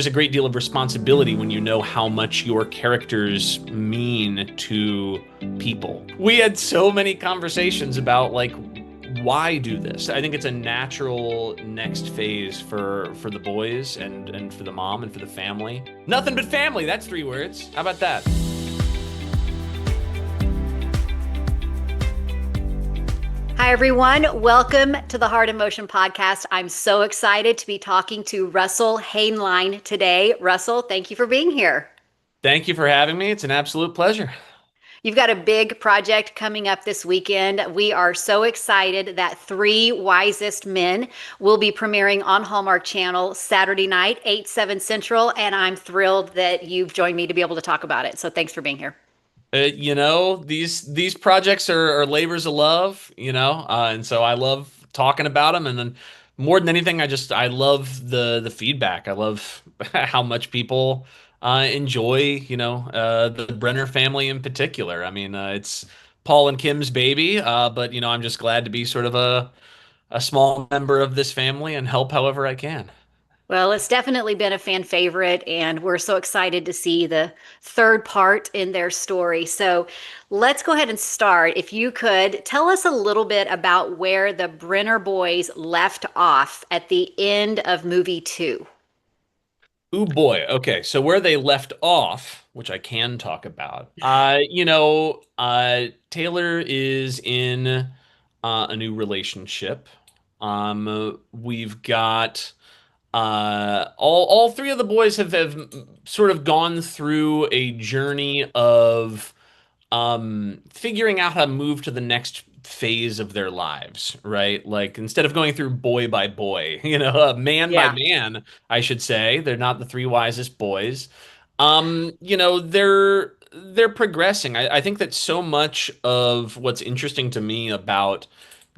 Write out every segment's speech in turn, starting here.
there's a great deal of responsibility when you know how much your characters mean to people. We had so many conversations about like why do this? I think it's a natural next phase for the boys and for the mom and for the family. Nothing but family, that's 3 words. How about that? Hi, everyone. Welcome to the Heart and Motion podcast. I'm so excited to be talking to Russell Hainline today. Russell, thank you for being here. Thank you for having me. It's an absolute pleasure. You've got a big project coming up this weekend. We are so excited that Three Wisest Men will be premiering on Hallmark Channel Saturday night, 8, 7 Central, and I'm thrilled that you've joined me to be able to talk about it. So thanks for being here. These projects are labors of love, and so I love talking about them. And then more than anything, I love the feedback. I love how much people enjoy, the Brenner family in particular. I mean, it's Paul and Kim's baby, but I'm just glad to be sort of a small member of this family and help however I can. Well, it's definitely been a fan favorite, and we're so excited to see the third part in their story. So let's go ahead and start. If you could tell us a little bit about where the Brenner boys left off at the end of movie two. Ooh boy. Okay, so where they left off, which I can talk about, Taylor is in a new relationship. We've got all three of the boys have sort of gone through a journey of figuring out how to move to the next phase of their lives, right? Like instead of going through boy by boy, man by Yeah. man, I should say. They're not the three wisest boys. They're progressing. I think that so much of what's interesting to me about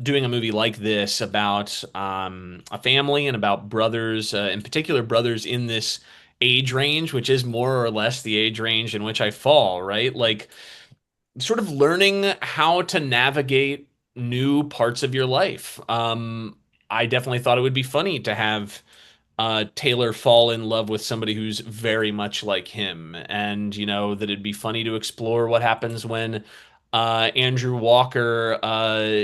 doing a movie like this about a family and about brothers, in particular brothers in this age range, which is more or less the age range in which I fall, right? Like sort of learning how to navigate new parts of your life. I definitely thought it would be funny to have Taylor fall in love with somebody who's very much like him, and that it'd be funny to explore what happens when Andrew Walker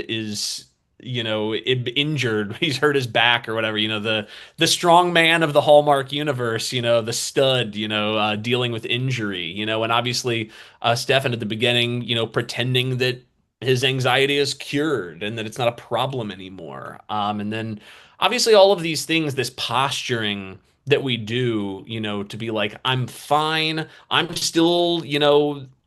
is injured. He's hurt his back or whatever. The strong man of the Hallmark universe. The stud. Dealing with injury. And obviously Stefan at the beginning. Pretending that his anxiety is cured and that it's not a problem anymore. And then obviously all of these things, this posturing that we do, to be like, I'm fine. I'm still,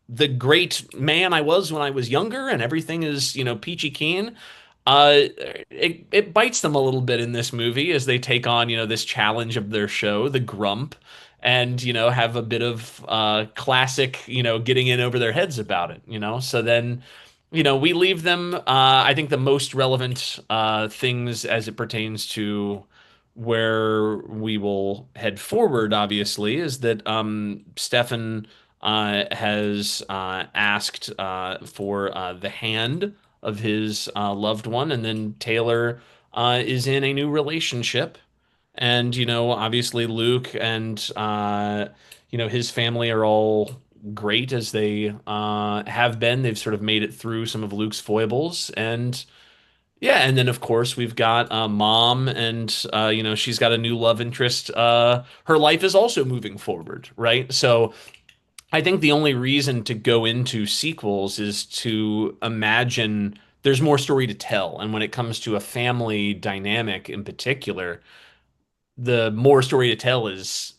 the great man I was when I was younger, and everything is, peachy keen. It bites them a little bit in this movie as they take on, this challenge of their show, the Grump, and have a bit of classic, getting in over their heads about it, So then, we leave them. I think the most relevant things as it pertains to where we will head forward, obviously, is that Stefan has asked for the hand of his loved one, and then Taylor is in a new relationship, and obviously Luke and his family are all great as they have been. They've sort of made it through some of Luke's foibles, and yeah, and then of course we've got mom, and she's got a new love interest. Her life is also moving forward, right? So I think the only reason to go into sequels is to imagine there's more story to tell. And when it comes to a family dynamic in particular, the more story to tell is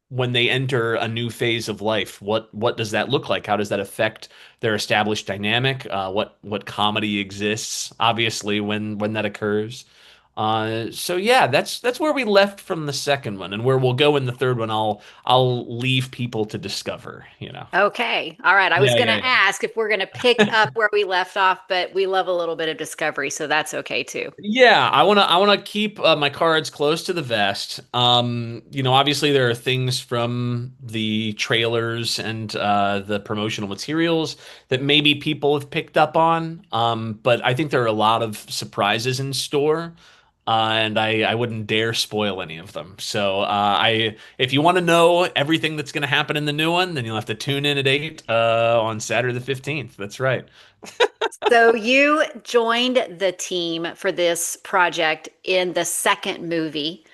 when they enter a new phase of life. What does that look like? How does that affect their established dynamic? What comedy exists, obviously, when that occurs. So yeah, that's where we left from the second one, and where we'll go in the third one. I'll leave people to discover. Okay. All right. I was Yeah, going yeah, to ask if we're going to pick up where we left off, but we love a little bit of discovery, so that's okay too. yeah. I wanna keep my cards close to the vest. Obviously there are things from the trailers and the promotional materials that maybe people have picked up on. But I think there are a lot of surprises in store. and I wouldn't dare spoil any of them. So if you want to know everything that's going to happen in the new one, then you'll have to tune in at 8 on Saturday the 15th. That's right. So you joined the team for this project in the second movie.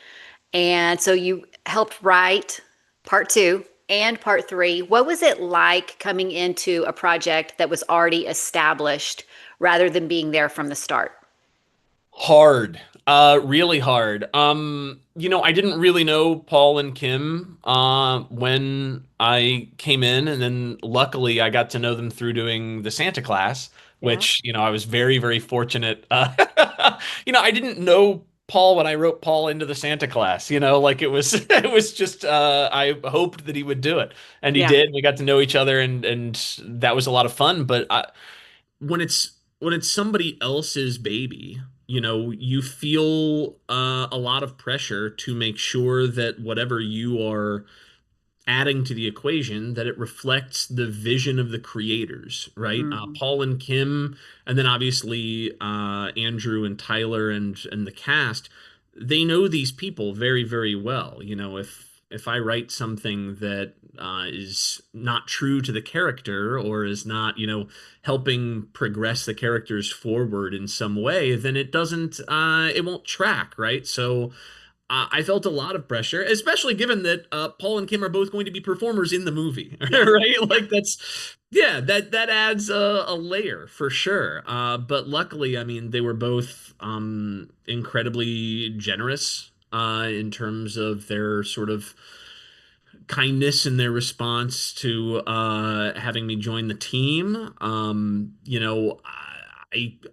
And so you helped write part two and part three. What was it like coming into a project that was already established rather than being there from the start? Hard. Really hard. I didn't really know Paul and Kim when I came in, and then luckily I got to know them through doing the Santa class, Yeah. which, I was very, very fortunate. I didn't know Paul when I wrote Paul into the Santa class, like it was it was just I hoped that he would do it. And he Yeah. did. We got to know each other, and that was a lot of fun, but when it's somebody else's baby, you feel a lot of pressure to make sure that whatever you are adding to the equation, that it reflects the vision of the creators, right? Mhm. Paul and Kim, and then obviously Andrew and Tyler and the cast, they know these people very, very well. If I write something that is not true to the character, or is not, helping progress the characters forward in some way, then it won't track, right? So I felt a lot of pressure, especially given that Paul and Kim are both going to be performers in the movie, Yeah. right? Yeah. Like yeah, that adds a layer for sure. But luckily, I mean, they were both incredibly generous in terms of their sort of kindness in their response to having me join the team.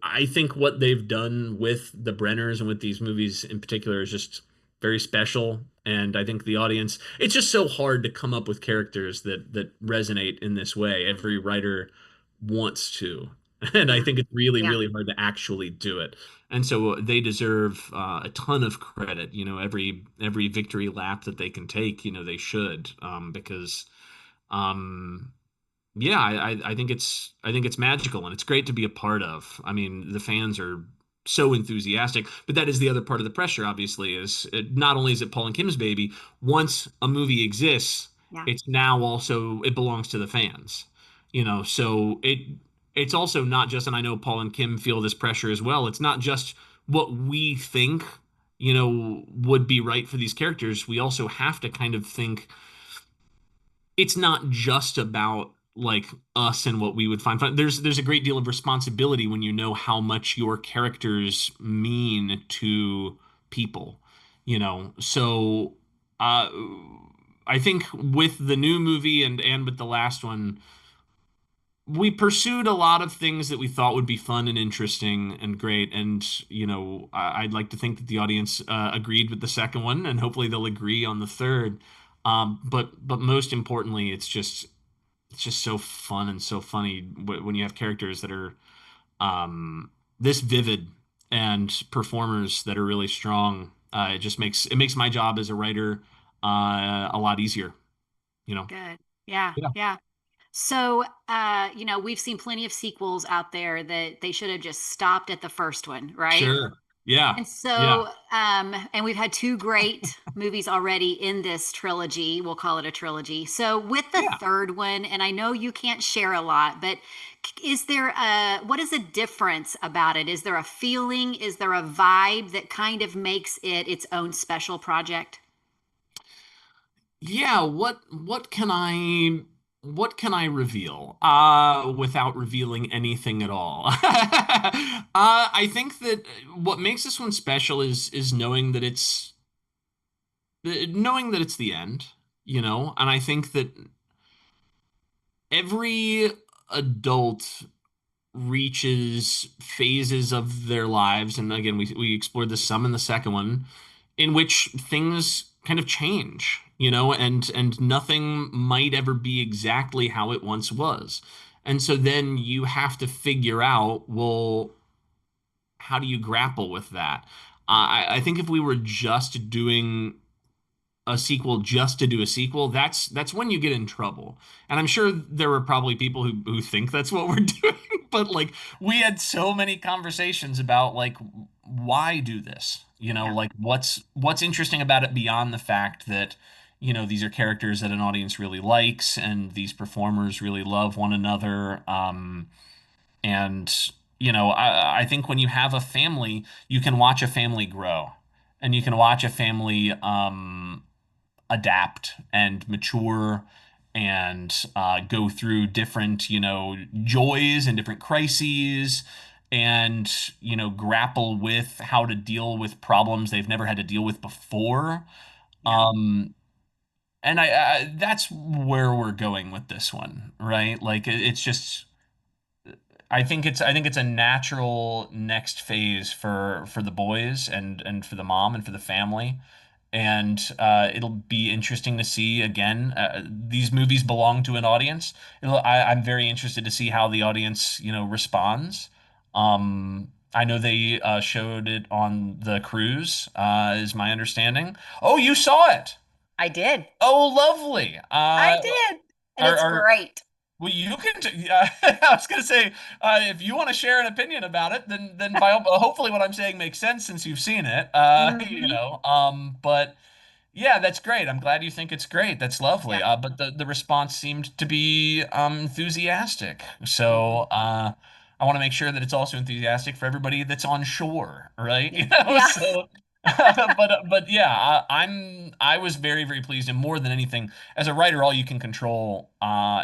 I think what they've done with the Brenners and with these movies in particular is just very special. And I think the audience, it's just so hard to come up with characters that resonate in this way. Every writer wants to. And I Yeah. think it's really, Yeah. really hard to actually do it. And so they deserve a ton of credit. Every victory lap that they can take, they should, because um, yeah, I think it's magical, and it's great to be a part of. I mean, the fans are so enthusiastic, but that is the other part of the pressure. Obviously, not only is it Paul and Kim's baby. Once a movie exists, Yeah. it's now also it belongs to the fans. So it's also not just, and I know Paul and Kim feel this pressure as well. It's not just what we think, would be right for these characters. We also have to kind of think it's not just about like us and what we would find fun. There's a great deal of responsibility when you know how much your characters mean to people, So uh I think with the new movie and with the last one, we pursued a lot of things that we thought would be fun and interesting and great. And, I'd like to think that the audience agreed with the second one, and hopefully they'll agree on the third. But most importantly, it's just so fun and so funny when you have characters that are this vivid and performers that are really strong. It makes my job as a writer a lot easier, you know. Good. Yeah. Yeah, Yeah. So, we've seen plenty of sequels out there that they should have just stopped at the first one, right? sure. Yeah, And yeah, so, and we've had two great movies already in this trilogy. We'll call it a trilogy. So, with the yeah. third one, and I know you can't share a lot, but what is the difference about it? Is there a feeling? Is there a vibe that kind of makes it its own special project? Yeah, what can I reveal without revealing anything at all? I think that what makes this one special is knowing that it's the end, and I think that every adult reaches phases of their lives, and again, we explored this some in the second one, in which things kind of change, and nothing might ever be exactly how it once was. And so then you have to figure out, well, how do you grapple with that? I think if we were just doing a sequel just to do a sequel, that's when you get in trouble. And I'm sure there were probably people who think that's what we're doing, but like we had so many conversations about like why do this? Yeah. Like what's interesting about it beyond the fact that, these are characters that an audience really likes and these performers really love one another. And I think when you have a family, you can watch a family grow and you can watch a family adapt and mature and go through different, joys and different crises and, grapple with how to deal with problems they've never had to deal with before. Yeah. Um, and that's where we're going with this one, right? Like it's just I think it's a natural next phase for the boys and for the mom and for the family. And it'll be interesting to see again. These movies belong to an audience. I'm very interested to see how the audience, responds. I know they showed it on the cruise, is my understanding. Oh, you saw it. I did. Oh, lovely. I did. And Are, it's are great. well, you can. I was gonna say, if you want to share an opinion about it, then hopefully what I'm saying makes sense since you've seen it. Hmm. But yeah, that's great. I'm glad you think it's great. That's lovely. Yeah. But the response seemed to be enthusiastic. So Hmm. I want to make sure that it's also enthusiastic for everybody that's on shore, right? Yeah. Yeah. So but yeah, I was very very pleased, and more than anything, as a writer, all you can control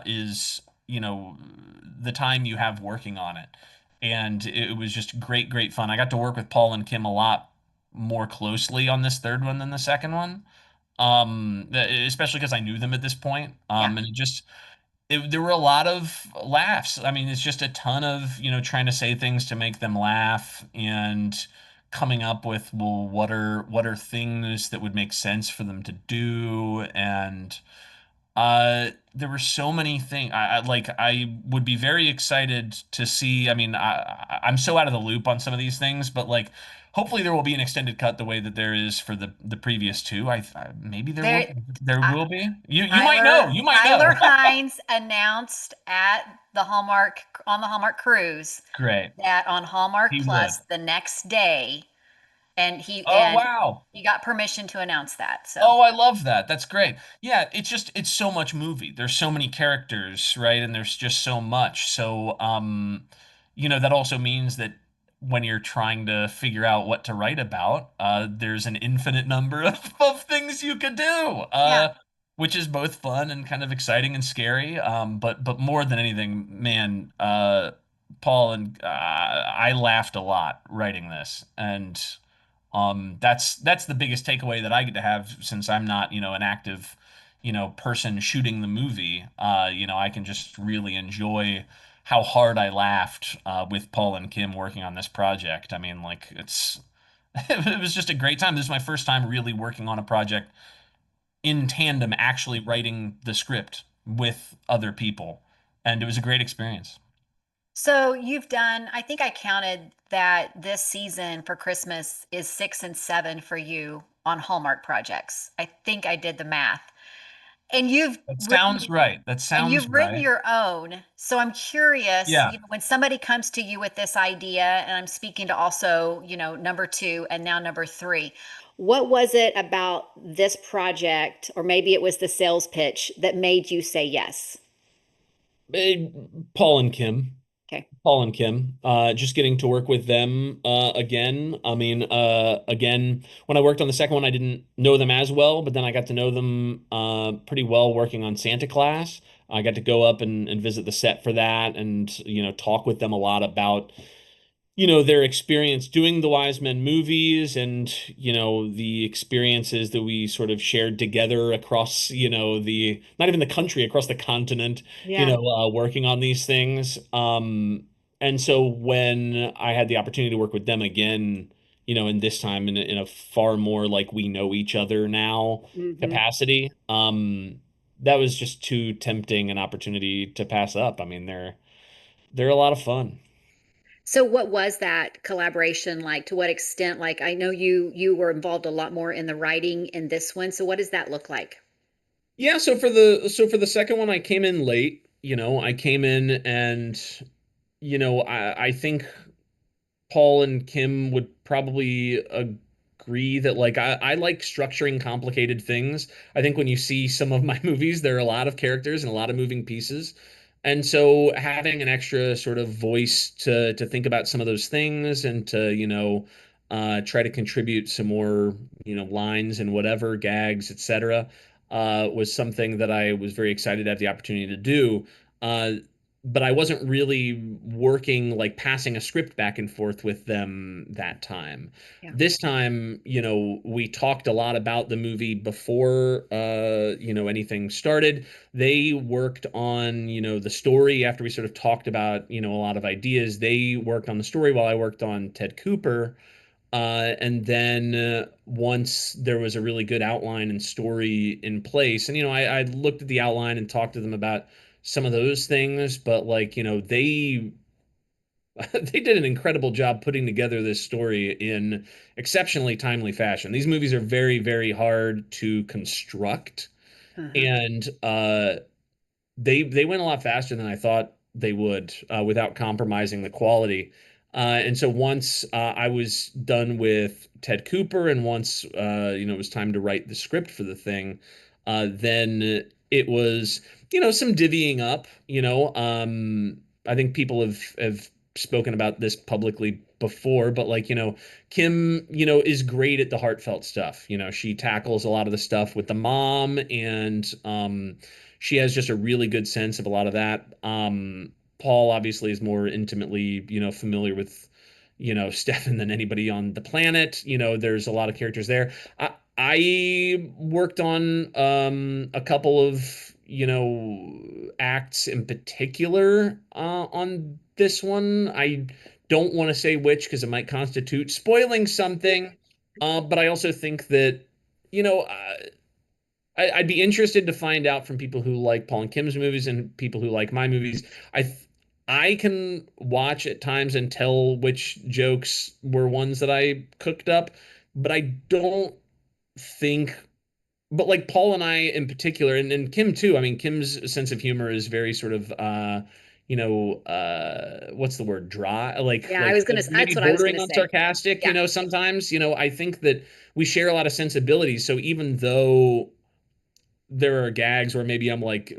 is the time you have working on it, and it was just great great fun. I got to work with Paul and Kim a lot more closely on this third one than the second one, especially because I knew them at this point. Yeah. And there were a lot of laughs. I mean, it's just a ton of, trying to say things to make them laugh and coming up with, well, what are things that would make sense for them to do. And there were so many things. I would be very excited to see. I mean, I'm so out of the loop on some of these things, but like, hopefully there will be an extended cut the way that there is for the previous two. Maybe There, there I, will be. You might know. Tyler You might know. Tyler Hynes announced at the Hallmark on the Hallmark cruise Great. that on Hallmark He would. Plus the next day, Oh and wow. he got permission to announce that. So Oh, I love that. That's great. Yeah, it's so much movie. There's so many characters, right? And there's just so much. So, that also means that when you're trying to figure out what to write about, there's an infinite number of things you could do. yeah. Which is both fun and kind of exciting and scary. But more than anything, man, Paul and I laughed a lot writing this, and that's the biggest takeaway that I get to have since I'm not, an active, person shooting the movie. I can just really enjoy how hard I laughed with Paul and Kim working on this project. I mean, like it was just a great time. This is my first time really working on a project in tandem, actually writing the script with other people, and it was a great experience. So you've done, I think I counted that this season for Christmas is 6 and 7 for you on Hallmark projects. I think I did the math. And you've That written sounds right. That and sounds you've written right. your own. So I'm curious, Yeah. when somebody comes to you with this idea, and I'm speaking to also, number two and now number three, what was it about this project, or maybe it was the sales pitch that made you say yes? Eh, Paul and Kim. Okay. Paul and Kim. Just getting to work with them again. I mean, again, when I worked on the second one, I didn't know them as well, but then I got to know them pretty well working on Santa Claus. I got to go up and visit the set for that and, talk with them a lot about their experience doing the Wise Men movies and, the experiences that we sort of shared together across, the not even the country, across the continent, Yeah. working on these things. And so when I had the opportunity to work with them again, and this time in a far more like we know each other now Hmm. capacity, that was just too tempting an opportunity to pass up. I mean, they're a lot of fun. So what was that collaboration like? To what extent? Like, I know you were involved a lot more in the writing in this one. So what does that look like? Yeah, so for the second one I came in late, I came in and I think Paul and Kim would probably agree that like I like structuring complicated things. I think when you see some of my movies, there are a lot of characters and a lot of moving pieces. And so having an extra sort of voice to think about some of those things and to, try to contribute some more, lines and whatever, gags, etc., was something that I was very excited to have the opportunity to do. Uh, but I wasn't really working like passing a script back and forth with them that time. Yeah. This time, we talked a lot about the movie before anything started. They worked on, the story after we sort of talked about, a lot of ideas. They worked on the story while I worked on Ted Cooper. And then once there was a really good outline and story in place, and I looked at the outline and talked to them about some of those things, but like they they did an incredible job putting together this story in exceptionally timely fashion. These movies are very, very hard to construct, Uh-huh. and they went a lot faster than I thought they would without compromising the quality. And so once I was done with Ted Cooper, and once it was time to write the script for the thing, then it was some divvying up. I think people have spoken about this publicly before, but like Kim, is great at the heartfelt stuff. She tackles a lot of the stuff with the mom, and she has just a really good sense of a lot of that. Paul obviously is more intimately, familiar with, Stefan than anybody on the planet. There's a lot of characters there. I worked on a couple of, acts in particular on this one. I don't want to say which because it might constitute spoiling something. But I also think that, you know, uh, I'd be interested to find out from people who like Paul and Kim's movies and people who like my movies. I can watch at times and tell which jokes were ones that I cooked up, but I don't think. But like Paul and I in particular, and Kim too. I mean, Kim's sense of humor is very sort of, what's the word? Dry, Yeah, like maybe that's what I was bordering gonna on say. sarcastic. Yeah. Sometimes. I think that we share a lot of sensibilities. So even though there are gags where maybe I'm like,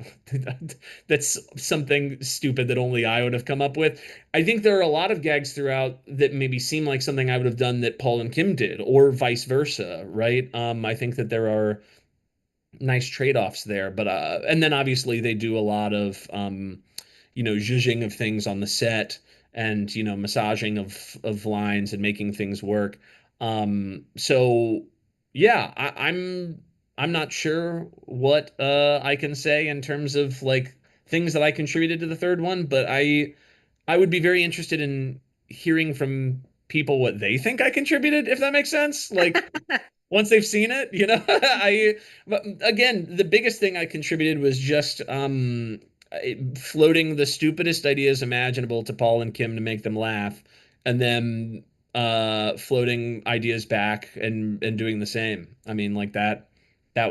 that's something stupid that only I would have come up with. I think there are a lot of gags throughout that maybe seem like something I would have done that Paul and Kim did, or vice versa, right? I think that there are nice trade-offs there, but and then obviously they do a lot of zhuzhing of things on the set, and massaging of lines and making things work. So yeah, I'm not sure what I can say in terms of like things that I contributed to the third one, but I would be very interested in hearing from people what they think I contributed, if that makes sense. Like once they've seen it, but again, the biggest thing I contributed was just floating the stupidest ideas imaginable to Paul and Kim to make them laugh, and then floating ideas back and doing the same. I mean, like that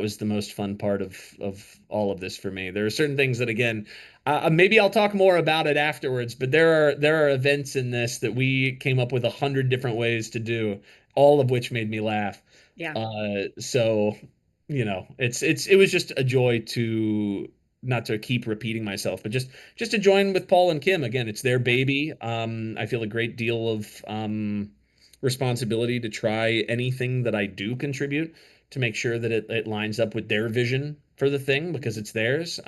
was the most fun part of all of this for me. There are certain things that again, maybe I'll talk more about it afterwards, but there are events in this that we came up with 100 different ways to do, all of which made me laugh. Yeah. So it was just a joy to not to keep repeating myself, but just to join with Paul and Kim again. It's their baby. I feel a great deal of responsibility to try anything that I do contribute to make sure that it lines up with their vision for the thing because it's theirs.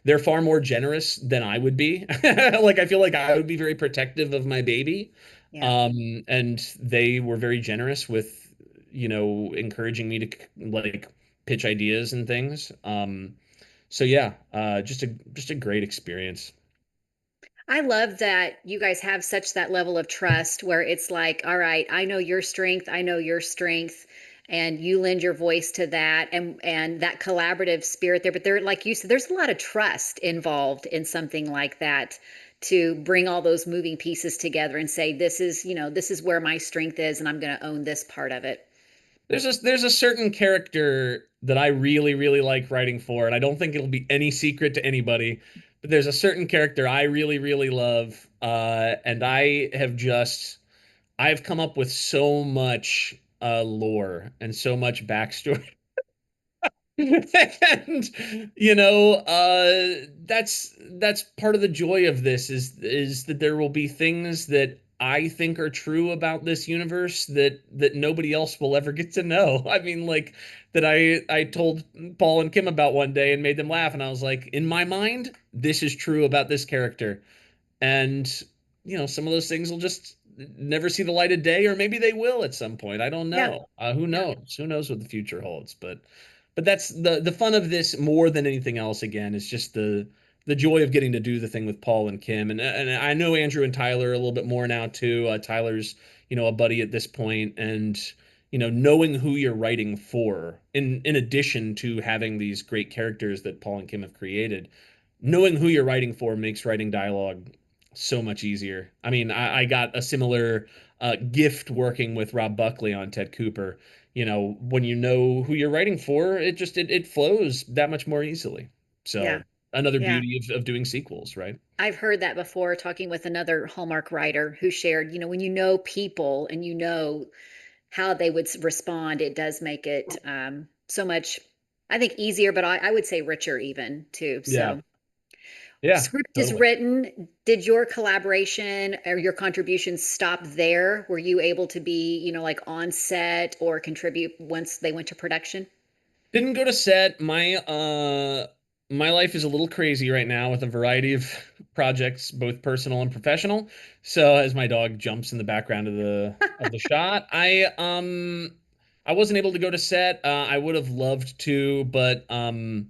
They're far more generous than I would be. Like I feel like I would be very protective of my baby. Yeah. And they were very generous with, encouraging me to like pitch ideas and things. So yeah, just a great experience. I love that you guys have such that level of trust where it's like, all right, I know your strength, I know your strength, and you lend your voice to that and that collaborative spirit there. But there, like you said, there's a lot of trust involved in something like that to bring all those moving pieces together and say, this is, this is where my strength is, and I'm going to own this part of it. There's a certain character that I really, really like writing for, and I don't think it'll be any secret to anybody, but there's a certain character I really, really love, and I have just I've come up with so much lore and so much backstory. And that's part of the joy of this is that there will be things that I think are true about this universe that nobody else will ever get to know. I mean, like that I told Paul and Kim about one day and made them laugh, and I was like, in my mind, this is true about this character. And some of those things will just never see the light of day, or maybe they will at some point. I don't Yeah. know. Who Yeah. knows? Who knows what the future holds? But that's the fun of this more than anything else. Again, is just the joy of getting to do the thing with Paul and Kim, and I know Andrew and Tyler a little bit more now too. Tyler's a buddy at this point, and knowing who you're writing for, in addition to having these great characters that Paul and Kim have created, knowing who you're writing for makes writing dialogue so much easier. I mean, I got a similar gift working with Rob Buckley on Ted Cooper. When you know who you're writing for, it flows that much more easily. Yeah. So another Yeah. beauty of doing sequels, right? I've heard that before talking with another Hallmark writer who shared, when you know people and you know how they would respond, it does make it so much, I think, easier, but I would say richer even too. Yeah, So, yeah, script is totally. written. Did your collaboration or your contributions stop there? Were you able to be, like on set or contribute once they went to production? Didn't go to set. My life is a little crazy right now with a variety of projects, both personal and professional. So as my dog jumps in the background of the shot, I wasn't able to go to set. I would have loved to, but I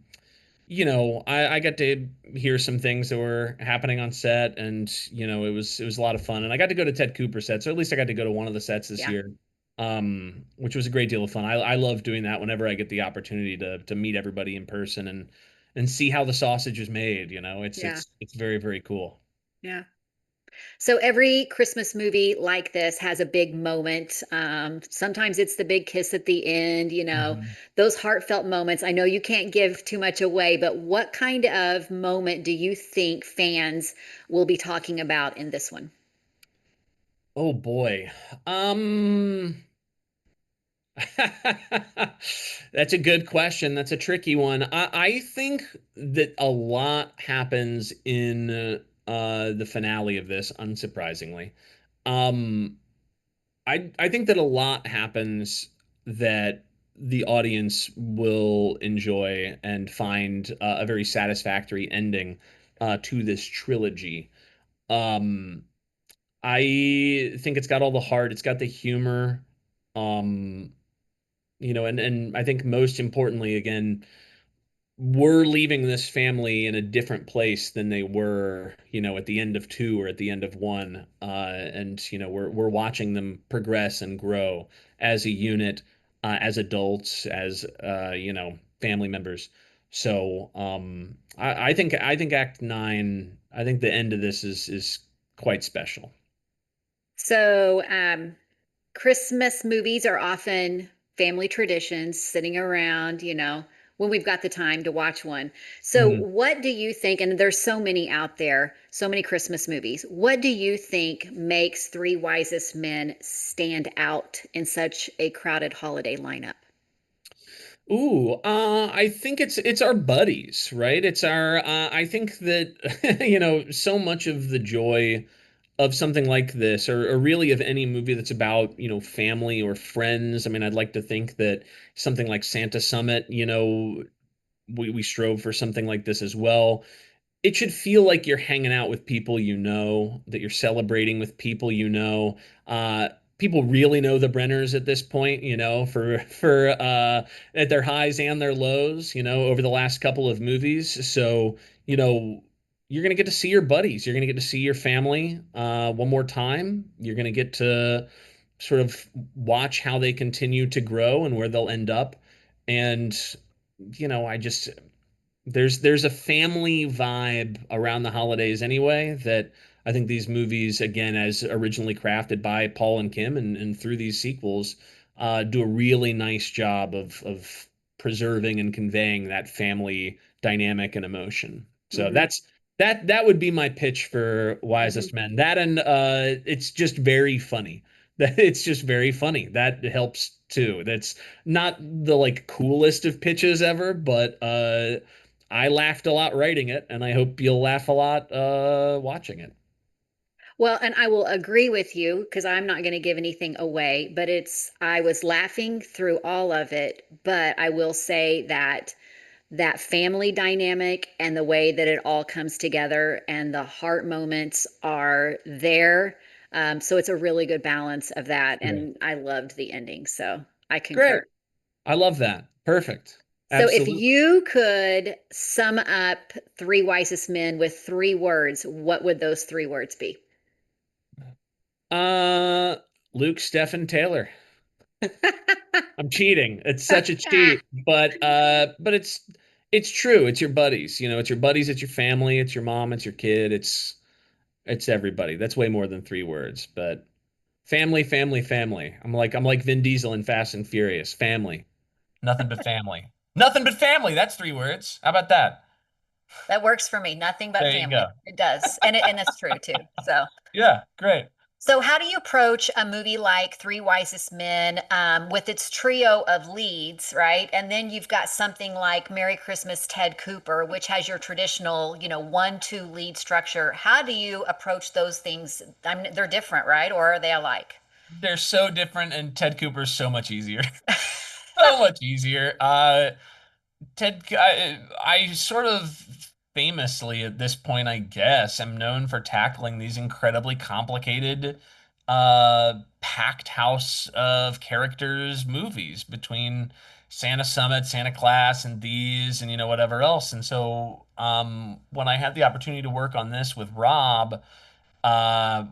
got to hear some things that were happening on set, and it was a lot of fun. And I got to go to Ted Cooper set, so at least I got to go to one of the sets this Yeah. year, which was a great deal of fun. I love doing that whenever I get the opportunity to meet everybody in person and see how the sausage is made. It's Yeah. it's it's very, very cool. Yeah. So every Christmas movie like this has a big moment. Sometimes it's the big kiss at the end, Mhm. those heartfelt moments. I know you can't give too much away, but what kind of moment do you think fans will be talking about in this one? Oh boy. Um That's a good question. That's a tricky one. I think that a lot happens in the finale of this, unsurprisingly. Um, I think that a lot happens that the audience will enjoy and find a very satisfactory ending to this trilogy. Um, I think it's got all the heart, it's got the humor. Um, and I think most importantly, again, we're leaving this family in a different place than they were, at the end of two or at the end of one. And we're watching them progress and grow as a unit, as adults, as family members. So I think Act Nine, I think the end of this is quite special. So, Christmas movies are often family traditions, sitting around, when we've got the time to watch one. So, Mhm. what do you think? And there's so many out there, so many Christmas movies. What do you think makes Three Wisest Men stand out in such a crowded holiday lineup? Ooh, I think it's our buddies, right? It's our I think that so much of the joy of something like this, or really of any movie that's about, family or friends. I mean, I'd like to think that something like Santa Summit, we strove for something like this as well. It should feel like you're hanging out with people that you're celebrating with people Uh, People really know the Brenners at this point, for at their highs and their lows, over the last couple of movies. So, you know, you're gonna get to see your buddies. You're gonna get to see your family one more time. You're gonna get to sort of watch how they continue to grow and where they'll end up. And, I just there's a family vibe around the holidays anyway that I think these movies, again, as originally crafted by Paul and Kim, and through these sequels, do a really nice job of preserving and conveying that family dynamic and emotion. So Hmm. that would be my pitch for Hmm. Wisest Men. That, and it's just very funny. That it's just very funny. That helps too. That's not the like coolest of pitches ever, but I laughed a lot writing it, and I hope you'll laugh a lot watching it. Well, and I will agree with you because I'm not going to give anything away, but I was laughing through all of it, but I will say that that family dynamic and the way that it all comes together and the heart moments are there. So it's a really good balance of that. Great. And I loved the ending. So I Great. concur. I love that. Perfect. So if Absolutely. you could sum up Three Wisest Men with three words, what would those three words be? Uh, Luke, Stephen, Taylor. I'm cheating. It's such a cheat, but it's true. It's your buddies. You know, it's your buddies, it's your family, it's your mom, it's your kid, it's everybody. That's way more than three words, but family, family, family. I'm like Vin Diesel in Fast and Furious. Family. Nothing but family. Nothing but family. That's three words. How about that? That works for me. Nothing but There you go. family. It does. And it's true too. Yeah, great. So how do you approach a movie like Three Wisest Men with its trio of leads, right? And then you've got something like Merry Christmas, Ted Cooper, which has your traditional, one, two lead structure. How do you approach those things? I mean, they're different, right? Or are they alike? They're so different, and Ted Cooper's so much easier. So much easier. I sort of famously at this point, I guess, am known for tackling these incredibly complicated, packed house of characters movies between Santa Summit, Santa Claus, and these, and whatever else. And so, when I had the opportunity to work on this with Rob,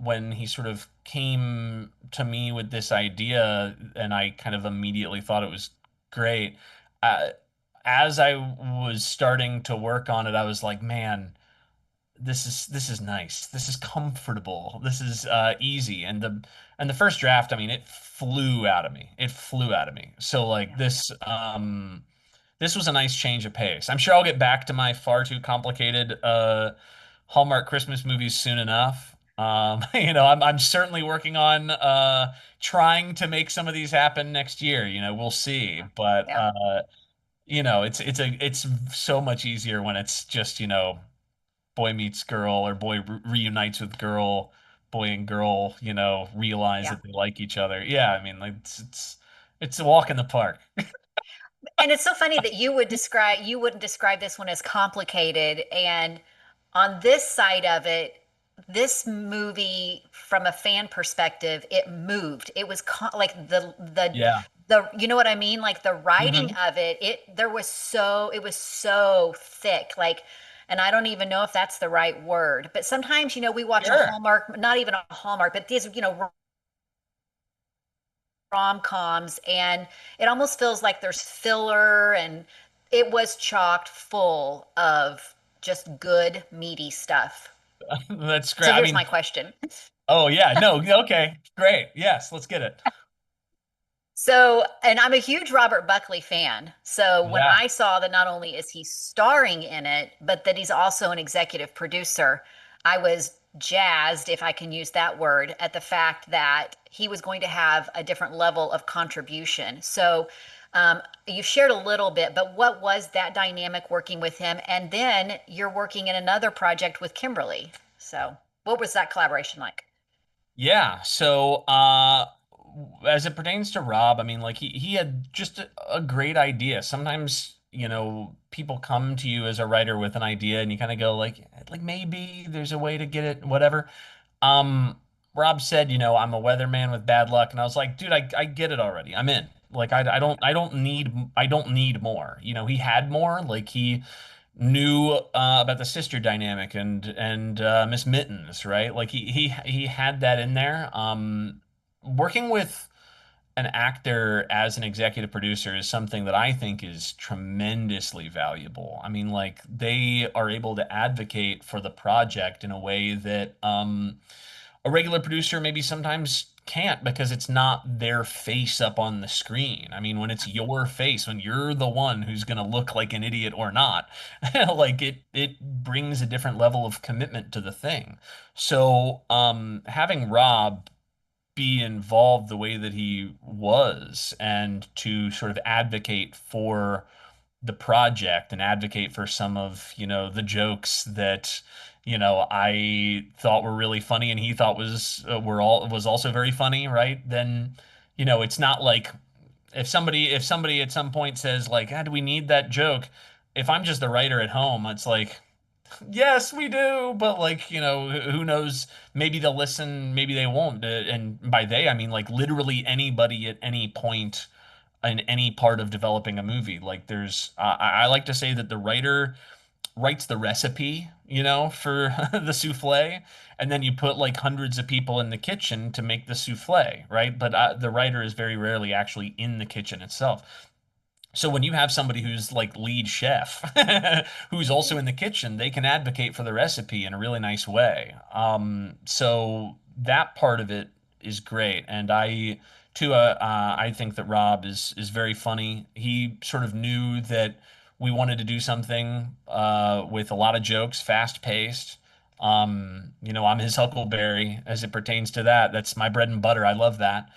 when he sort of came to me with this idea, and I kind of immediately thought it was great. Uh, as I was starting to work on it, I was like, man, this is nice. This is comfortable. This is easy. And the first draft, I mean, it flew out of me. It flew out of me. So like this was a nice change of pace. I'm sure I'll get back to my far too complicated Hallmark Christmas movies soon enough. I'm certainly working on trying to make some of these happen next year. We'll see. But Yeah. it's so much easier when it's just, boy meets girl or boy reunites with girl, boy and girl, realize Yeah. that they like each other. Yeah, I mean, like it's a walk in the park. And it's so funny that you wouldn't describe this one as complicated. And on this side of it, this movie, from a fan perspective, it moved. It was like Yeah. you know what I mean? Like the writing Hmm. of it, it was so thick. Like, and I don't even know if that's the right word, but sometimes, we watch a Sure. Hallmark, not even a Hallmark, but these, rom-coms, and it almost feels like there's filler, and it was chocked full of just good meaty stuff. That's great. So I here's mean, my question. oh yeah, no, okay, great. Yes, let's get it. So, and I'm a huge Robert Buckley fan. So when Yeah. I saw that not only is he starring in it, but that he's also an executive producer, I was jazzed, if I can use that word, at the fact that he was going to have a different level of contribution. So you shared a little bit, but what was that dynamic working with him? And then you're working in another project with Kimberly. So what was that collaboration like? Yeah. So, as it pertains to Rob, I mean, like he had just a great idea. Sometimes, people come to you as a writer with an idea and you kind of go like maybe there's a way to get it, whatever. Um, Rob said, I'm a weatherman with bad luck, and I was like, dude, I get it already. I'm in. Like, I don't need more. He had more. Like he knew about the sister dynamic and Miss Mittens, right? Like he had that in there. Working with an actor as an executive producer is something that I think is tremendously valuable. I mean, like they are able to advocate for the project in a way that a regular producer maybe sometimes can't because it's not their face up on the screen. I mean, when it's your face, when you're the one who's going to look like an idiot or not, like it brings a different level of commitment to the thing. So, having Rob be involved the way that he was and to sort of advocate for the project and advocate for some of, the jokes that, I thought were really funny and he thought was also very funny, right? Then, it's not like if somebody at some point says like, "Ah, do we need that joke?" If I'm just the writer at home, it's like, yes, we do, but like, who knows? Maybe they'll listen, maybe they won't. And by they, I mean like literally anybody at any point in any part of developing a movie. Like I like to say that the writer writes the recipe, for the souffle, and then you put like hundreds of people in the kitchen to make the souffle, right? But the writer is very rarely actually in the kitchen itself. So when you have somebody who's like lead chef, who's also in the kitchen, they can advocate for the recipe in a really nice way. So that part of it is great, and I think that Rob is very funny. He sort of knew that we wanted to do something with a lot of jokes, fast paced. I'm his Huckleberry as it pertains to that. That's my bread and butter. I love that.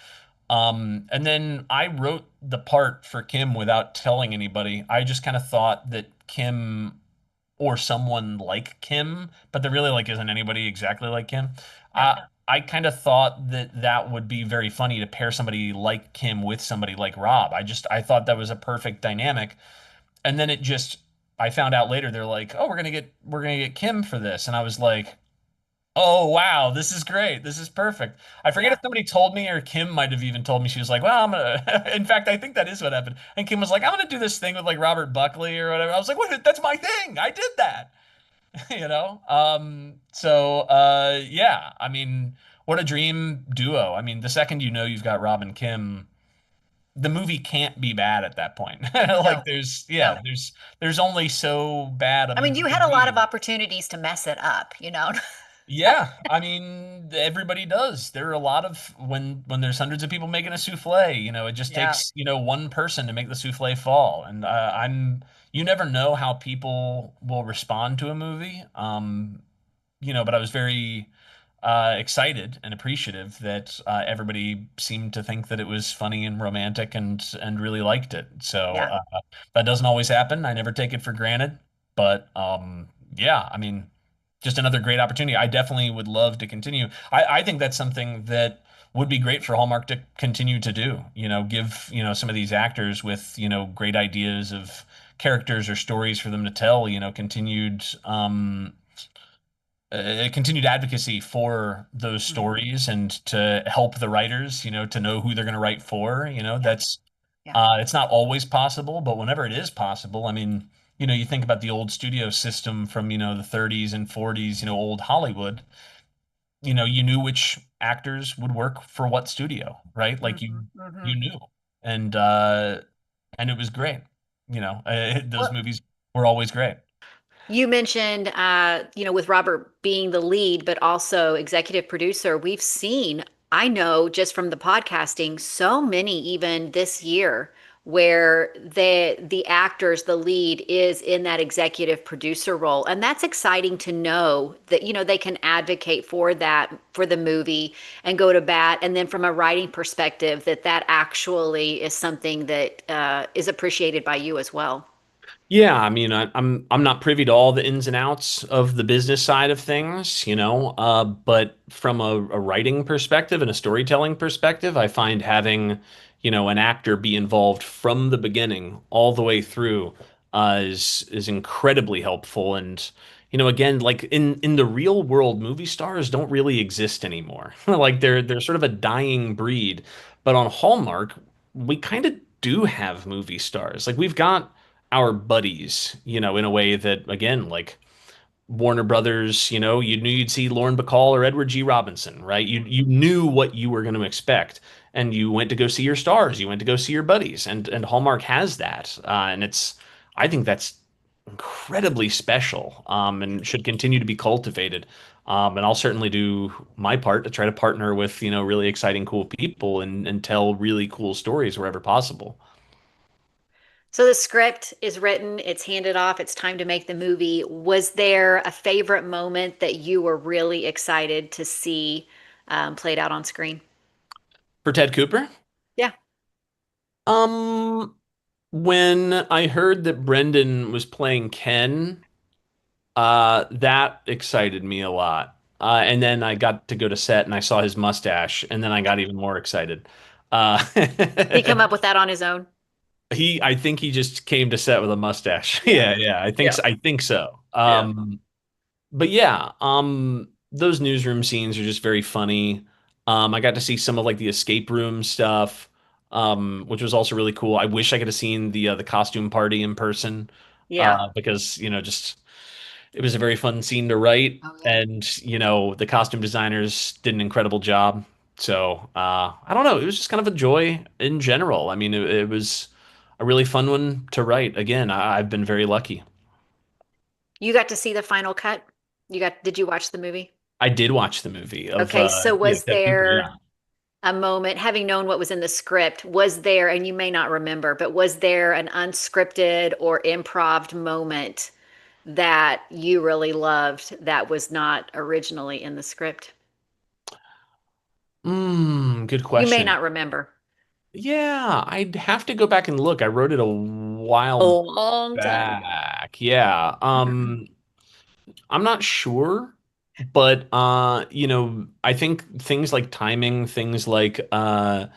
And then I wrote the part for Kim without telling anybody. I just kind of thought that Kim or someone like Kim, but there really like isn't anybody exactly like Kim. Yeah. I kind of thought that that would be very funny to pair somebody like Kim with somebody like Rob. I thought that was a perfect dynamic. And then I found out later they're like, "Oh, we're gonna get Kim for this." And I was like, "Oh wow, this is great. This is perfect." I forget Yeah. if somebody told me or Kim might have even told me. She was like, "Well, I'm gonna." In fact, I think that is what happened. And Kim was like, "I'm gonna do this thing with like Robert Buckley or whatever." I was like, "What? That's my thing. I did that." You know. Yeah. I mean, what a dream duo. I mean, the second you know you've got Rob and Kim, the movie can't be bad at that point. Like No, there's no. yeah, there's only so bad a I mean, you movie had can a lot of be. opportunities to mess it up, you know? Yeah, I mean, everybody does. There are a lot of when there's hundreds of people making a souffle, it just Yeah. takes, one person to make the souffle fall. And you never know how people will respond to a movie. But I was very excited and appreciative that everybody seemed to think that it was funny and romantic and really liked it. So Yeah. that doesn't always happen. I never take it for granted, but yeah, I mean, just another great opportunity. I definitely would love to continue. I think that's something that would be great for Hallmark to continue to do. Give some of these actors with great ideas of characters or stories for them to tell. Continued advocacy for those Mhm. stories and to help the writers, to know who they're going to write for. Yeah. That's Yeah. it's not always possible, but whenever it is possible, I mean, you think about the old studio system from, the 30s and 40s, old Hollywood, you knew which actors would work for what studio, right? Like Hmm. you Hmm. knew. And it was great. Those Well, movies were always great. you mentioned, with Robert being the lead, but also executive producer, we've seen, I know just from the podcasting, so many even this year where the actors, the lead is in that executive producer role. And that's exciting to know that, they can advocate for that, for the movie and go to bat. And then from a writing perspective, that actually is something that is appreciated by you as well. Yeah, I mean, I'm not privy to all the ins and outs of the business side of things, but from a writing perspective and a storytelling perspective, I find having, an actor be involved from the beginning all the way through is incredibly helpful. And, again, like in the real world, movie stars don't really exist anymore. Like they're sort of a dying breed. But on Hallmark, we kind of do have movie stars. Like we've got our buddies, in a way that, again, like Warner Brothers, you knew you'd see Lauren Bacall or Edward G. Robinson, right? You knew what you were going to expect, and you went to go see your stars. You went to go see your buddies, and Hallmark has that, and I think that's incredibly special, and should continue to be cultivated. And I'll certainly do my part to try to partner with, really exciting, cool people and tell really cool stories wherever possible. So the script is written, it's handed off, it's time to make the movie. Was there a favorite moment that you were really excited to see played out on screen? For Ted Cooper? Yeah. Um, when I heard that Brendan was playing Ken, that excited me a lot. And then I got to go to set and I saw his mustache, and then I got even more excited. Uh, He come up with that on his own. I think he just came to set with a mustache. Yeah. Yeah, yeah, Yeah. I think so. Yeah. But yeah, those newsroom scenes are just very funny. I got to see some of like the escape room stuff, which was also really cool. I wish I could have seen the costume party in person, Yeah. because just it was a very fun scene to write, Oh yeah. and the costume designers did an incredible job. So I don't know, it was just kind of a joy in general. I mean, it was a really fun one to write. Again, I've been very lucky. You got to see the final cut? Did you watch the movie? I did watch the movie of Okay, so yeah, was Ted Cooper, there yeah. a moment, having known what was in the script, was there, and you may not remember, but was there an unscripted or improv moment that you really loved that was not originally in the script? Good You may question. not remember. Yeah, I'd have to go back and look. I wrote it a A while long time ago. back. Yeah. I'm not sure, but I think things like timing, things like the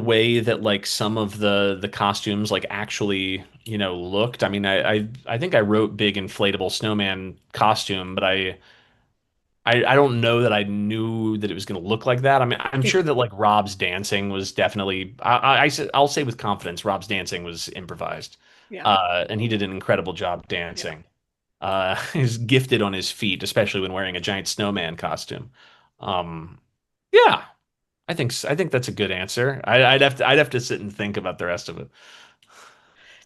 way that like some of the costumes like actually, looked. I mean, I think I wrote big inflatable snowman costume, but I don't know that I knew that it was going to look like that. I mean, I'm sure that like Rob's dancing was definitely, I'll say with confidence, Rob's dancing was improvised. Yeah. And he did an incredible job Yeah. dancing. He's gifted on his feet, especially when wearing a giant snowman costume. Um, yeah, I think that's a good answer. I'd have to sit and think about the rest of it.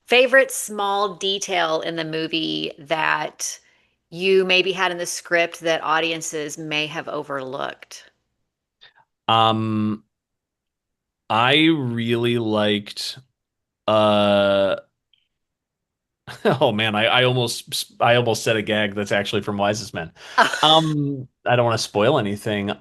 Favorite small detail in the movie that you maybe had in the script that audiences may have overlooked? Um, I really liked uh oh man, I almost said a gag that's actually from Wisest Men. I don't want to spoil anything.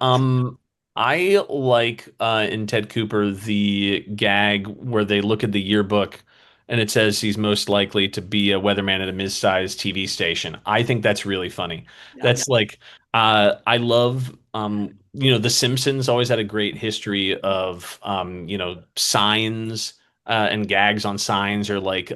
I like in Ted Cooper the gag where they look at the yearbook and it says he's most likely to be a weatherman at a mid-sized TV station. I think that's really funny. Yeah. That's like I love The Simpsons always had a great history of signs and gags on signs, or like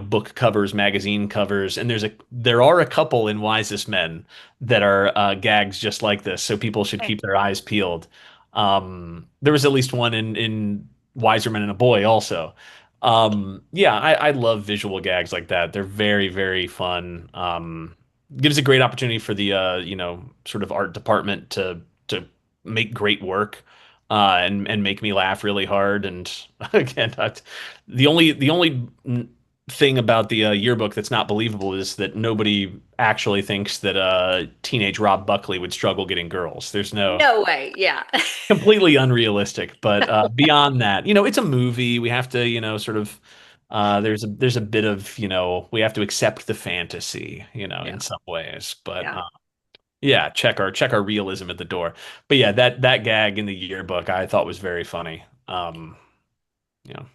book covers, magazine covers, and there are a couple in Wisest Men that are gags just like this, so people should Okay. keep their eyes peeled. There was at least one in Wiser Men and a Boy also. Yeah, I love visual gags like that. They're very, very fun. Gives a great opportunity for the sort of art department to make great work. And make me laugh really hard. And again, the only thing about the yearbook that's not believable is that nobody actually thinks that teenage Rob Buckley would struggle getting girls. There's no No way. Yeah. completely unrealistic. But beyond that, it's a movie. We have to, sort of. There's a bit of, we have to accept the fantasy, Yeah. in some ways. But Yeah. yeah, check our realism at the door. But yeah, that gag in the yearbook I thought was very funny. Yeah.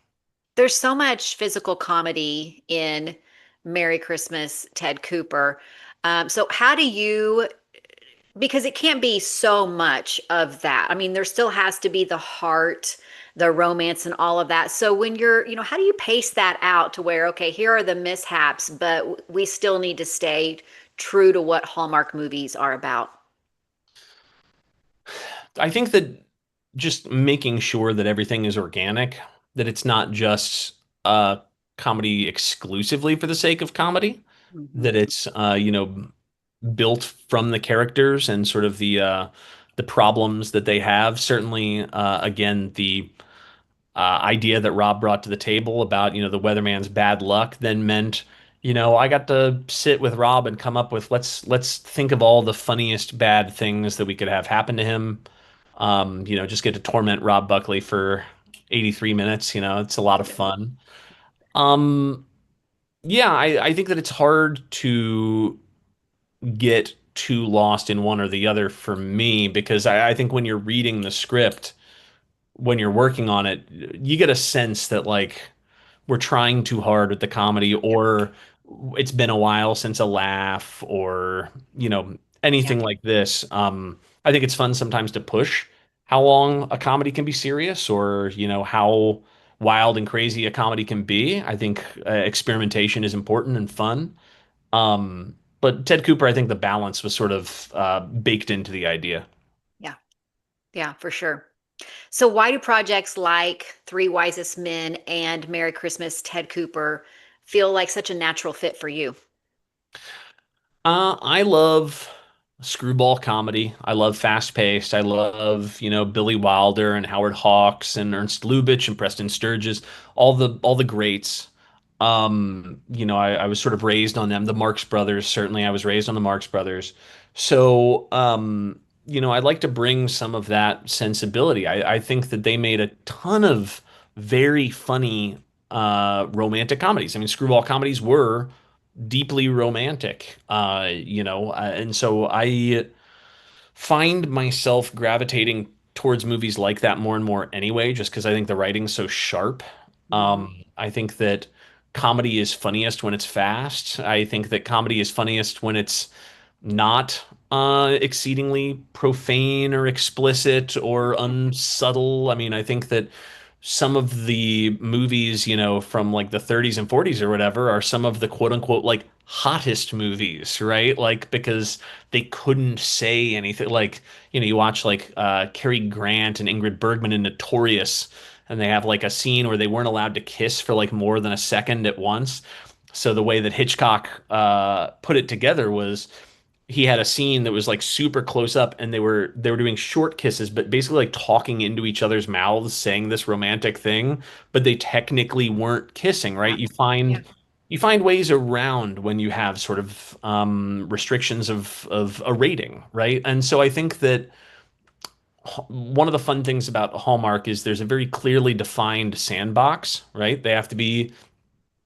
There's so much physical comedy in Merry Christmas, Ted Cooper. So how do you, because it can't be so much of that. I mean, there still has to be the heart, the romance, and all of that. So when how do you pace that out to where, okay, here are the mishaps, but we still need to stay true to what Hallmark movies are about? I think that just making sure that everything is organic, that it's not just comedy exclusively for the sake of comedy, Mhm. that it's built from the characters and sort of the problems that they have. Certainly, again, the idea that Rob brought to the table about, the weatherman's bad luck then meant, I got to sit with Rob and come up with let's think of all the funniest bad things that we could have happen to him. Just get to torment Rob Buckley for 83 minutes. It's a lot of fun. Yeah, I think that it's hard to get too lost in one or the other for me because I think when you're reading the script, when you're working on it, you get a sense that like we're trying too hard with the comedy, Yep. or it's been a while since a laugh, or Yeah. anything like this. I think it's fun sometimes to push how long a comedy can be serious, or how wild and crazy a comedy can be. I think experimentation is important and fun. But Ted Cooper, I think the balance was sort of baked into the idea. Yeah. Yeah, for sure. So why do projects like Three Wisest Men and Merry Christmas, Ted Cooper feel like such a natural fit for you? I love screwball comedy. I love fast paced. I love, Billy Wilder and Howard Hawks and Ernst Lubitsch and Preston Sturges, all the greats. I was sort of raised on them. The Marx Brothers, certainly, I was raised on the Marx Brothers. So, I'd like to bring some of that sensibility. I think that they made a ton of very funny romantic comedies. I mean, screwball comedies were deeply romantic, and so I find myself gravitating towards movies like that more and more anyway, just because I think the writing's so sharp. Hmm. I think that comedy is funniest when it's fast. I think that comedy is funniest when it's not exceedingly profane or explicit or unsubtle. I mean, I think that some of the movies, from like the 30s and 40s or whatever, are some of the quote unquote like hottest movies, right? Like because they couldn't say anything. Like, you watch like Cary Grant and Ingrid Bergman in Notorious, and they have like a scene where they weren't allowed to kiss for like more than a second at once. So the way that Hitchcock put it together was he had a scene that was like super close up, and they were doing short kisses but basically like talking into each other's mouths saying this romantic thing, but they technically weren't kissing, Yeah. right? you Yeah. find you find ways around when you have sort of restrictions of a rating, right? And so I think that one of the fun things about Hallmark is there's a very clearly defined sandbox, right? They have to be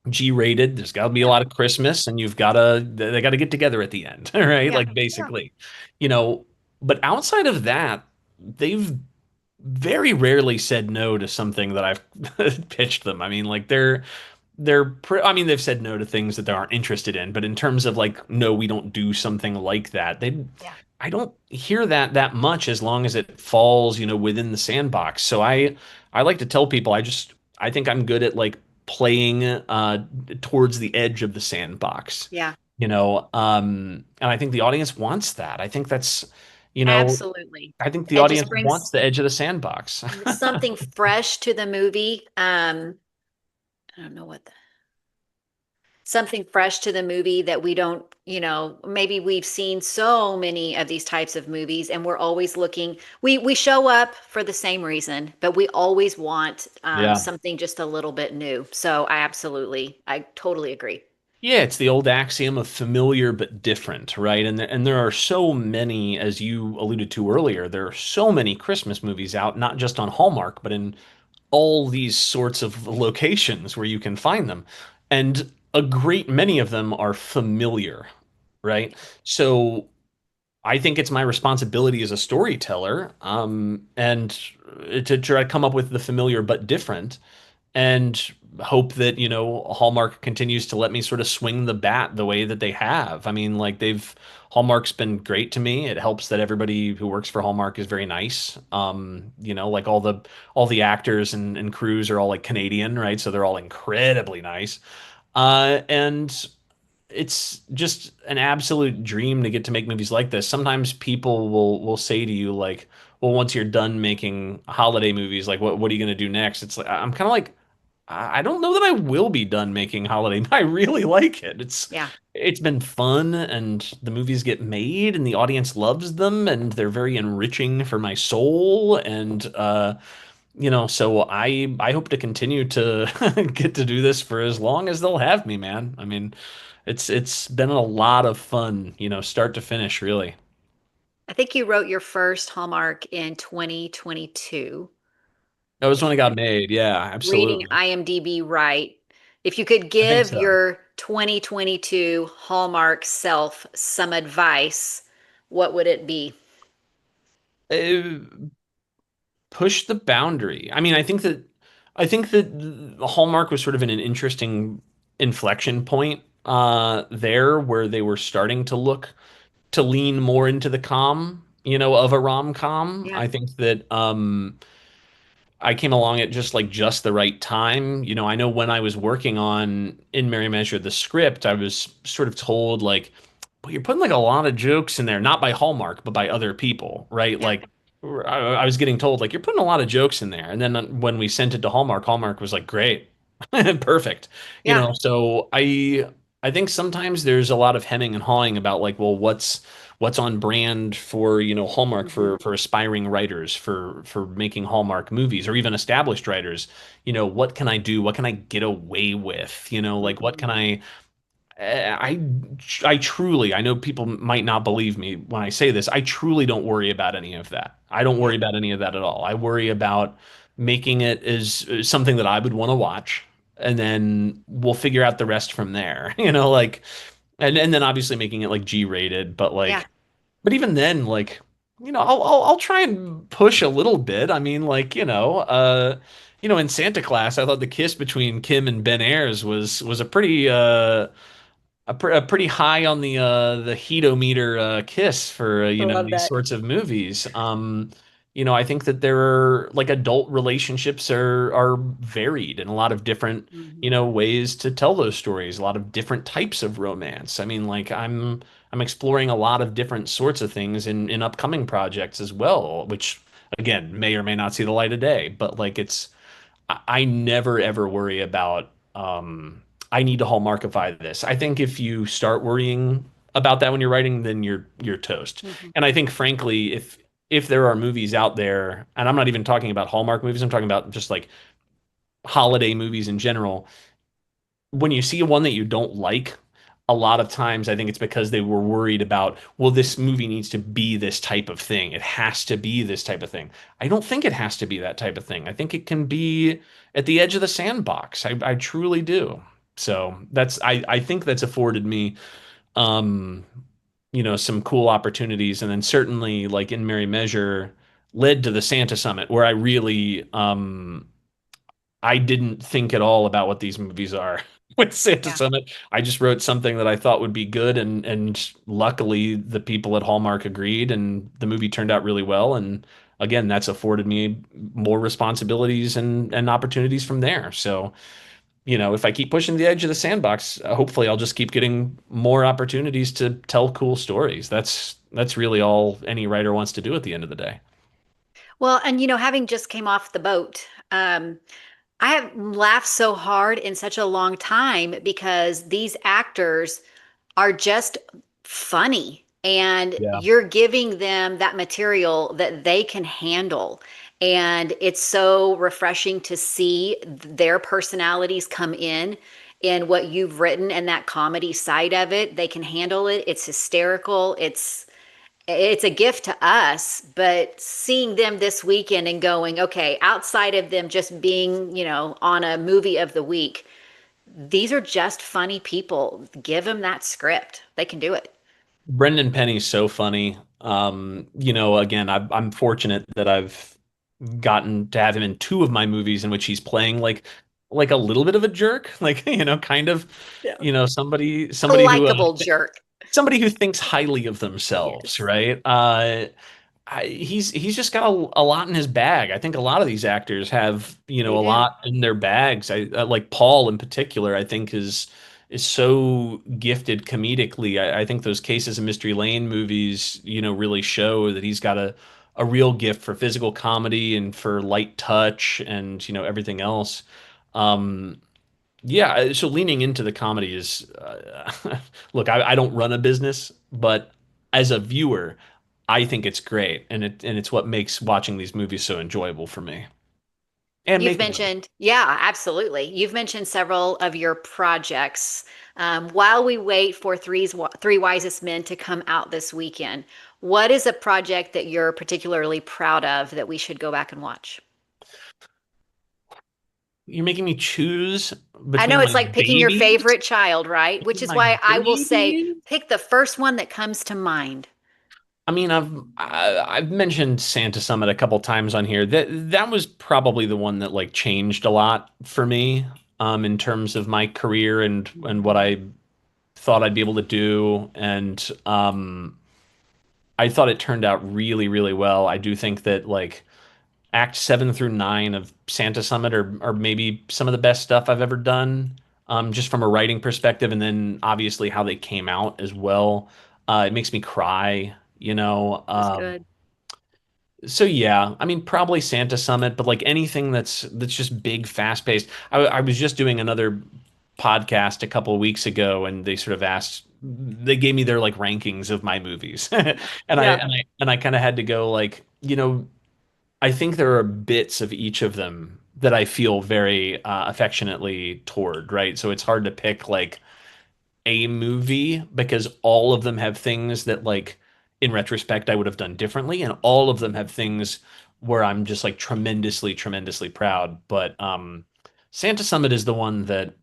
G-rated. There's got to be a Yep. lot of Christmas, and they got to get together at the end, right? Yeah. Like Yeah. basically, you know. But outside of that, they've very rarely said no to something that I've pitched them. I mean, like I mean, they've said no to things that they aren't interested in, but in terms of like, no, we don't do something like that. Yeah. I don't hear that much as long as it falls, within the sandbox. So I like to tell people I think I'm good at like playing towards the edge of the sandbox, Yeah. and I think the audience wants that. I think that's, you know, Absolutely. I think the It just audience wants brings the edge of the sandbox. something fresh to the movie. I don't know what the, something fresh to the movie that we don't, maybe we've seen so many of these types of movies and we're always looking, we show up for the same reason, but we always want Yeah. something just a little bit new. So I totally agree. Yeah, it's the old axiom of familiar but different, right? And there are so many, as you alluded to earlier, there are so many Christmas movies out, not just on Hallmark, but in all these sorts of locations where you can find them. And a great many of them are familiar, right? So I think it's my responsibility as a storyteller, and to try to come up with the familiar but different, and hope that, Hallmark continues to let me sort of swing the bat the way that they have. I mean, like Hallmark's been great to me. It helps that everybody who works for Hallmark is very nice. Like all the actors and crews are all like Canadian, right? So they're all incredibly nice. And it's just an absolute dream to get to make movies like this. Sometimes people will say to you like, "Well, once you're done making holiday movies, like what are you going to do next?" It's like I'm kind of like, I don't know that I will be done making holiday. I really like it. Yeah. It's been fun, and the movies get made and the audience loves them, and they're very enriching for my soul, and so I hope to continue to get to do this for as long as they'll have me, man. I mean, it's been a lot of fun, start to finish, really. I think you wrote your first Hallmark in 2022. That was If when it I'm got made. Yeah, reading absolutely. IMDb right. If you could I think give so. your 2022 Hallmark self some advice, what would it be? Uh, push the boundary. I mean, I think that Hallmark was sort of in an interesting inflection point there where they were starting to look to lean more into the of a rom-com. Yeah, I think that I came along at just the right time. I know when I was working on In Merry Measure the script, I was sort of told like, well, you're putting like a lot of jokes in there, not by Hallmark, but by other people, right? yeah, Like I was getting told like you're putting a lot of jokes in there. And then when we sent it to Hallmark, Hallmark was like, great. Perfect. yeah. So I think sometimes there's a lot of hemming and hawing about like, well, what's on brand for Hallmark Hmm. for aspiring writers for making Hallmark movies or even established writers. What can I do? What can I get away with? Like what can Hmm. I truly, I know people might not believe me when I say this. I truly don't worry about any of that. I don't Yeah, worry about any of that at all. I worry about making it as something that I would want to watch, and then we'll figure out the rest from there. Like, and then obviously making it like G-rated, but yeah. but even then, like, I'll try and push a little bit. I mean, like, in Santa Claus, I thought the kiss between Kim and Ben Ayers was a pretty a pretty high on the heatometer kiss for I love these that. sorts of movies. I think that there are like adult relationships are varied in a lot of different Hmm. ways to tell those stories. A lot of different types of romance. I mean, like I'm exploring a lot of different sorts of things in upcoming projects as well, which again may or may not see the light of day. But like I never ever worry about I need to hallmarkify this. I think if you start worrying about that when you're writing, then you're toast. Hmm. And I think frankly, if there are movies out there, and I'm not even talking about Hallmark movies, I'm talking about just like holiday movies in general, when you see one that you don't like, a lot of times I think it's because they were worried about, well, this movie needs to be this type of thing. It has to be this type of thing. I don't think it has to be that type of thing. I think it can be at the edge of the sandbox. I truly do. So I think that's afforded me um some cool opportunities and then certainly like in Merry Measure led to the Santa Summit where I really I didn't think at all about what these movies are with Santa Yeah. Summit. I just wrote something that I thought would be good, and luckily the people at Hallmark agreed, and the movie turned out really well. And again, that's afforded me more responsibilities and opportunities from there. So, if I keep pushing the edge of the sandbox, hopefully I'll just keep getting more opportunities to tell cool stories. That's really all any writer wants to do at the end of the day. Well, and having just came off the boat, I have laughed so hard in such a long time because these actors are just funny and Yeah. you're giving them that material that they can handle. And it's so refreshing to see their personalities come in what you've written and that comedy side of it. They can handle it. It's hysterical. It's a gift to us, but seeing them this weekend and going, okay, outside of them just being, on a movie of the week, these are just funny people. Give them that script. They can do it. Brendan Penny's so funny. Again, I'm fortunate that I've gotten to have him in two of my movies in which he's playing like a little bit of a jerk, like kind of, Yeah. A somebody who likable jerk. somebody who thinks highly of themselves, Yes, right? He's just got a lot in his bag. I think a lot of these actors have, they a do. lot in their bags. Like Paul in particular, I think is so gifted comedically. I think those Cases of Mystery Lane movies, really show that he's got a real gift for physical comedy and for light touch and, everything else. Um, yeah, so leaning into the comedy is, look, I don't run a business, but as a viewer, I think it's great, and it's what makes watching these movies so enjoyable for me and You've making them. mentioned, yeah, absolutely. You've mentioned several of your projects. While we wait for Three Wisest Men to come out this weekend, what is a project that you're particularly proud of that we should go back and watch? You're making me choose I know between it's my like picking your babies, favorite child, right? Which between is my why I will say babies. pick the first one that comes to mind. I mean, I've mentioned Santa Summit a couple times on here. That was probably the one that like changed a lot for me, in terms of my career and what I thought I'd be able to do. And I thought it turned out really, really well. I do think that like Act 7 through 9 of Santa Summit are maybe some of the best stuff I've ever done, just from a writing perspective, and then obviously how they came out as well. It makes me cry, you know. It was good. So yeah, I mean probably Santa Summit, but like anything that's just big, fast paced. I was just doing another podcast a couple of weeks ago, and they sort of asked, they gave me their like rankings of my movies, and Yeah. I kind of had to go like, I think there are bits of each of them that I feel very affectionately toward, right? So it's hard to pick like a movie because all of them have things that like in retrospect I would have done differently, and all of them have things where I'm just like tremendously, tremendously proud. But Santa Summit is the one that,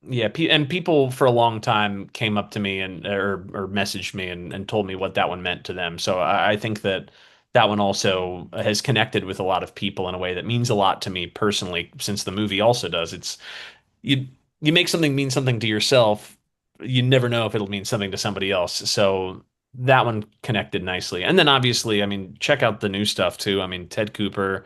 yeah, and people for a long time came up to me and or messaged me and told me what that one meant to them. So I think that that one also has connected with a lot of people in a way that means a lot to me personally, since the movie also does. It's you you make something mean something to yourself, you never know if it'll mean something to somebody else. So that one connected nicely. And then obviously, I mean, check out the new stuff too. I mean, Ted Cooper,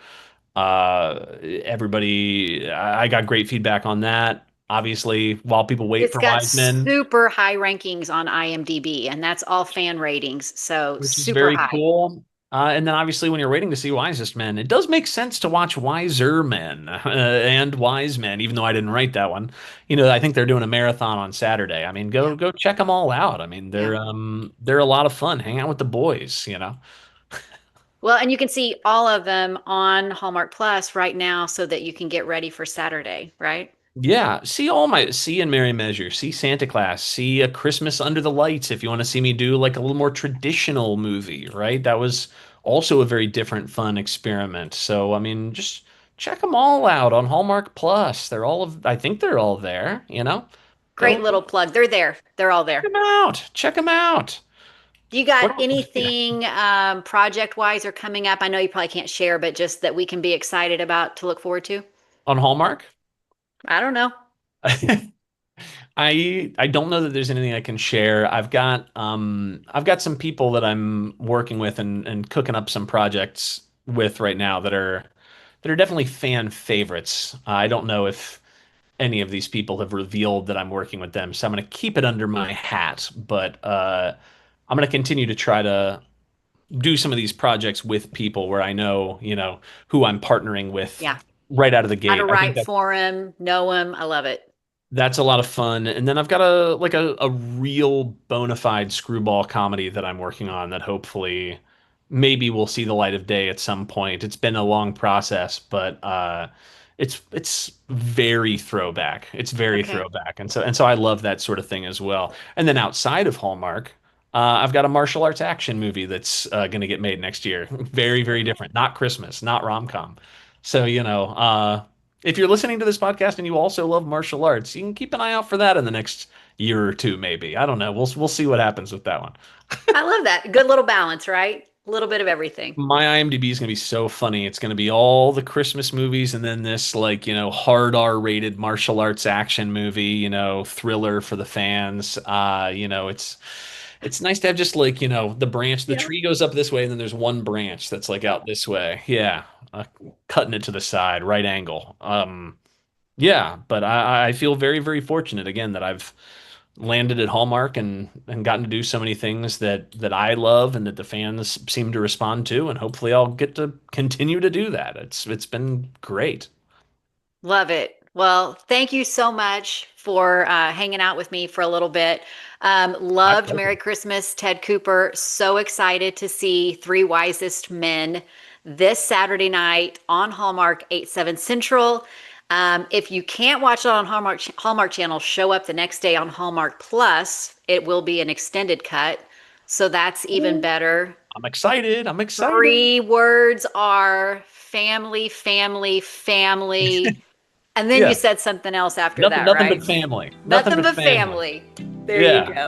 everybody, I got great feedback on that. Obviously, while people wait It's for got Wise Men, super high rankings on IMDb, and that's all fan ratings. So which is super very high. cool. And then obviously, when you're waiting to see Wisest Men, it does make sense to watch Wiser Men and Wise Men, even though I didn't write that one. I think they're doing a marathon on Saturday. I mean, Yeah. go check them all out. I mean, Yeah. they're a lot of fun. Hang out with the boys. Well, and you can see all of them on Hallmark Plus right now so that you can get ready for Saturday, right? Yeah, see in Merry Measure, see Santa Claus, see A Christmas Under the Lights if you want to see me do like a little more traditional movie, right? That was also a very different, fun experiment. So, I mean, just check them all out on Hallmark Plus. I think they're all there. Great Go little plug. They're there. They're all check there. them out. Check them out. Do you got What else? Yeah, anything project wise or coming up? I know you probably can't share, but just that we can be excited about to look forward to? on Hallmark. I don't know. I don't know that there's anything I can share. I've got some people that I'm working with and cooking up some projects with right now that are definitely fan favorites. I don't know if any of these people have revealed that I'm working with them, so I'm going to keep it under my hat. But I'm going to continue to try to do some of these projects with people where I know, who I'm partnering with Yeah. right out of the How to gate. I think write that for him, know him. I love it. that's a lot of fun. And then I've got a real bona fide screwball comedy that I'm working on that hopefully maybe will see the light of day at some point. It's been a long process, but it's very throwback. It's very Okay. throwback. And so I love that sort of thing as well. And then outside of Hallmark, I've got a martial arts action movie that's going to get made next year. Very, very Okay. different. Not Christmas, not rom-com. So, if you're listening to this podcast and you also love martial arts, you can keep an eye out for that in the next year or two, maybe. I don't know. We'll see what happens with that one. I love that. Good little balance, right? A little bit of everything. My IMDb is gonna be so funny. It's gonna be all the Christmas movies and then this like, hard R-rated martial arts action movie, thriller for the fans. It's nice to have just like, the Yeah. tree goes up this way and then there's one branch that's like Yep. out this way. Yeah. Cutting it to the side, right angle. Yeah, but I feel very, very fortunate again that I've landed at Hallmark and gotten to do so many things that I love and that the fans seem to respond to, and hopefully I'll get to continue to do that. It's been great. Love it. Well, thank you so much for hanging out with me for a little bit. My Loved pleasure. Merry Christmas, Ted Cooper. So excited to see Three Wisest Men this Saturday night on Hallmark 8/7 Central. If you can't watch it on Hallmark Channel, show up the next day on Hallmark Plus. It will be an extended cut, so that's even Ooh, better. I'm excited. I'm excited. Three words are family, family, family. And then you Yeah. said something else after Nothing that, nothing right? but family. Nothing Nothing but but family. family. There you Yeah. go.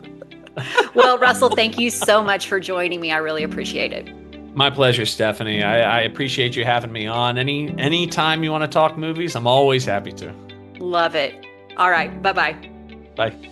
Well, Russell, thank you so much for joining me. I really appreciate it. My pleasure, Stephanie. I appreciate you having me on. Any time you want to talk movies, I'm always happy to. Love it. All right. Bye bye. Bye.